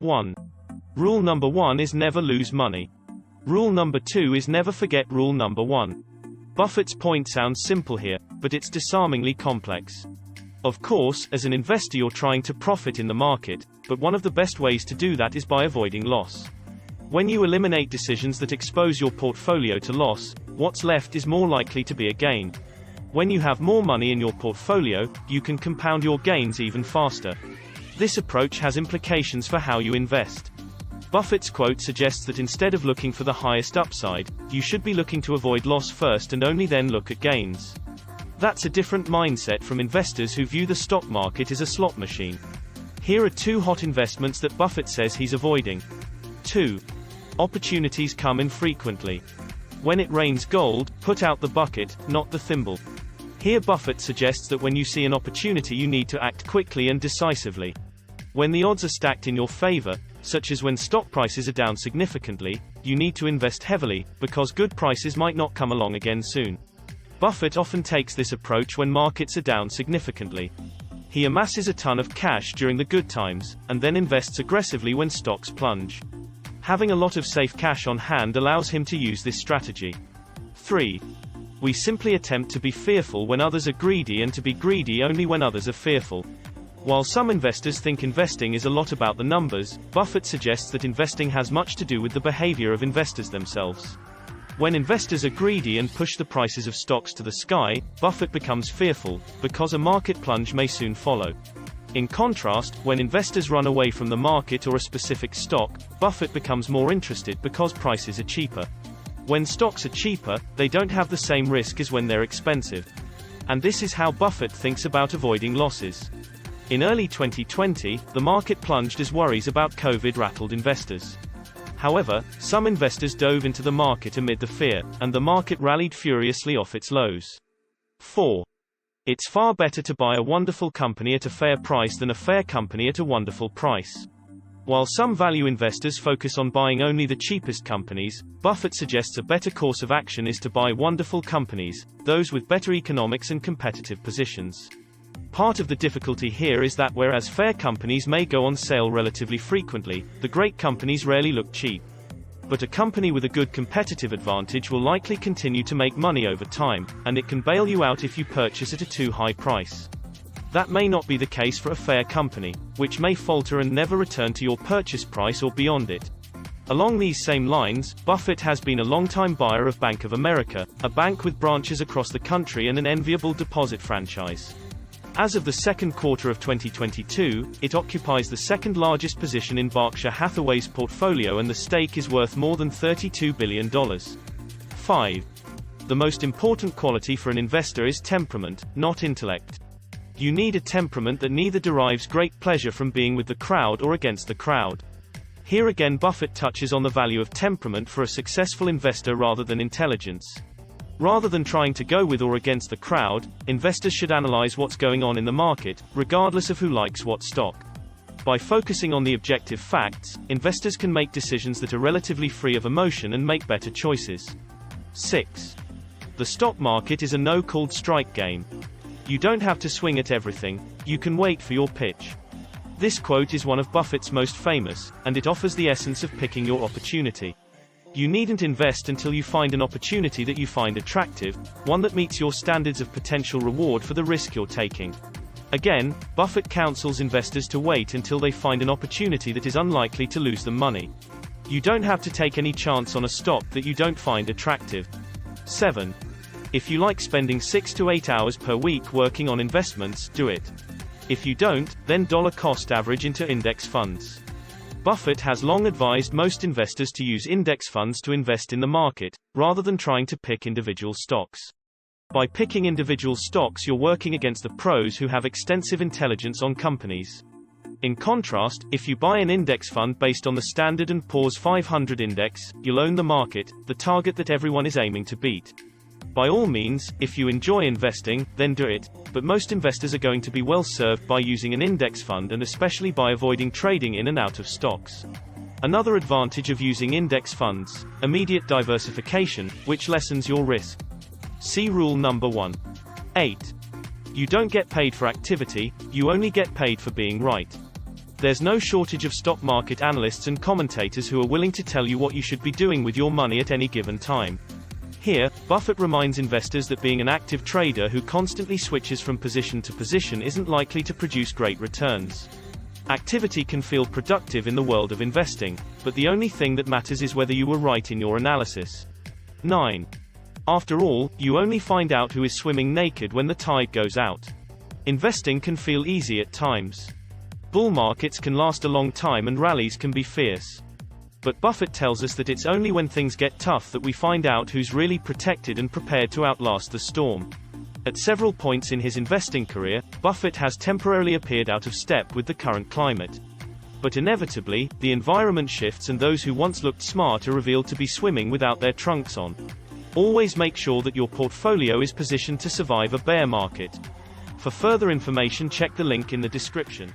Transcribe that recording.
1. Rule number 1 is never lose money. Rule number 2 is never forget rule number 1. Buffett's point sounds simple here, but it's disarmingly complex. Of course, as an investor you're trying to profit in the market, but one of the best ways to do that is by avoiding loss. When you eliminate decisions that expose your portfolio to loss, what's left is more likely to be a gain. When you have more money in your portfolio, you can compound your gains even faster. This approach has implications for how you invest. Buffett's quote suggests that instead of looking for the highest upside, you should be looking to avoid loss first and only then look at gains. That's a different mindset from investors who view the stock market as a slot machine. Here are 2 hot investments that Buffett says he's avoiding. 2. Opportunities come infrequently. When it rains gold, put out the bucket, not the thimble. Here Buffett suggests that when you see an opportunity you need to act quickly and decisively. When the odds are stacked in your favor, such as when stock prices are down significantly, you need to invest heavily, because good prices might not come along again soon. Buffett often takes this approach when markets are down significantly. He amasses a ton of cash during the good times, and then invests aggressively when stocks plunge. Having a lot of safe cash on hand allows him to use this strategy. 3. We simply attempt to be fearful when others are greedy and to be greedy only when others are fearful. While some investors think investing is a lot about the numbers, Buffett suggests that investing has much to do with the behavior of investors themselves. When investors are greedy and push the prices of stocks to the sky, Buffett becomes fearful, because a market plunge may soon follow. In contrast, when investors run away from the market or a specific stock, Buffett becomes more interested because prices are cheaper. When stocks are cheaper, they don't have the same risk as when they're expensive. And this is how Buffett thinks about avoiding losses. In early 2020, the market plunged as worries about COVID rattled investors. However, some investors dove into the market amid the fear, and the market rallied furiously off its lows. 4. It's far better to buy a wonderful company at a fair price than a fair company at a wonderful price. While some value investors focus on buying only the cheapest companies, Buffett suggests a better course of action is to buy wonderful companies, those with better economics and competitive positions. Part of the difficulty here is that whereas fair companies may go on sale relatively frequently, the great companies rarely look cheap. But a company with a good competitive advantage will likely continue to make money over time, and it can bail you out if you purchase at a too high price. That may not be the case for a fair company, which may falter and never return to your purchase price or beyond it. Along these same lines, Buffett has been a long-time buyer of Bank of America, a bank with branches across the country and an enviable deposit franchise. As of the second quarter of 2022, it occupies the second largest position in Berkshire Hathaway's portfolio and the stake is worth more than $32 billion. 5. The most important quality for an investor is temperament, not intellect. You need a temperament that neither derives great pleasure from being with the crowd or against the crowd. Here again Buffett touches on the value of temperament for a successful investor rather than intelligence. Rather than trying to go with or against the crowd, investors should analyze what's going on in the market, regardless of who likes what stock. By focusing on the objective facts, investors can make decisions that are relatively free of emotion and make better choices. 6. The stock market is a no-called strike game. You don't have to swing at everything, you can wait for your pitch. This quote is one of Buffett's most famous, and it offers the essence of picking your opportunity. You needn't invest until you find an opportunity that you find attractive, one that meets your standards of potential reward for the risk you're taking. Again, Buffett counsels investors to wait until they find an opportunity that is unlikely to lose them money. You don't have to take any chance on a stock that you don't find attractive. 7. If you like spending 6 to 8 hours per week working on investments, do it. If you don't, then dollar cost average into index funds. Buffett has long advised most investors to use index funds to invest in the market, rather than trying to pick individual stocks. By picking individual stocks you're working against the pros who have extensive intelligence on companies. In contrast, if you buy an index fund based on the Standard & Poor's 500 index, you'll own the market, the target that everyone is aiming to beat. By all means, if you enjoy investing, then do it, but most investors are going to be well served by using an index fund and especially by avoiding trading in and out of stocks. Another advantage of using index funds: immediate diversification, which lessens your risk. See rule number 1. 8. You don't get paid for activity, you only get paid for being right. There's no shortage of stock market analysts and commentators who are willing to tell you what you should be doing with your money at any given time. Here, Buffett reminds investors that being an active trader who constantly switches from position to position isn't likely to produce great returns. Activity can feel productive in the world of investing, but the only thing that matters is whether you were right in your analysis. 9. After all, you only find out who is swimming naked when the tide goes out. Investing can feel easy at times. Bull markets can last a long time and rallies can be fierce. But Buffett tells us that it's only when things get tough that we find out who's really protected and prepared to outlast the storm. At several points in his investing career, Buffett has temporarily appeared out of step with the current climate. But inevitably, the environment shifts and those who once looked smart are revealed to be swimming without their trunks on. Always make sure that your portfolio is positioned to survive a bear market. For further information, check the link in the description.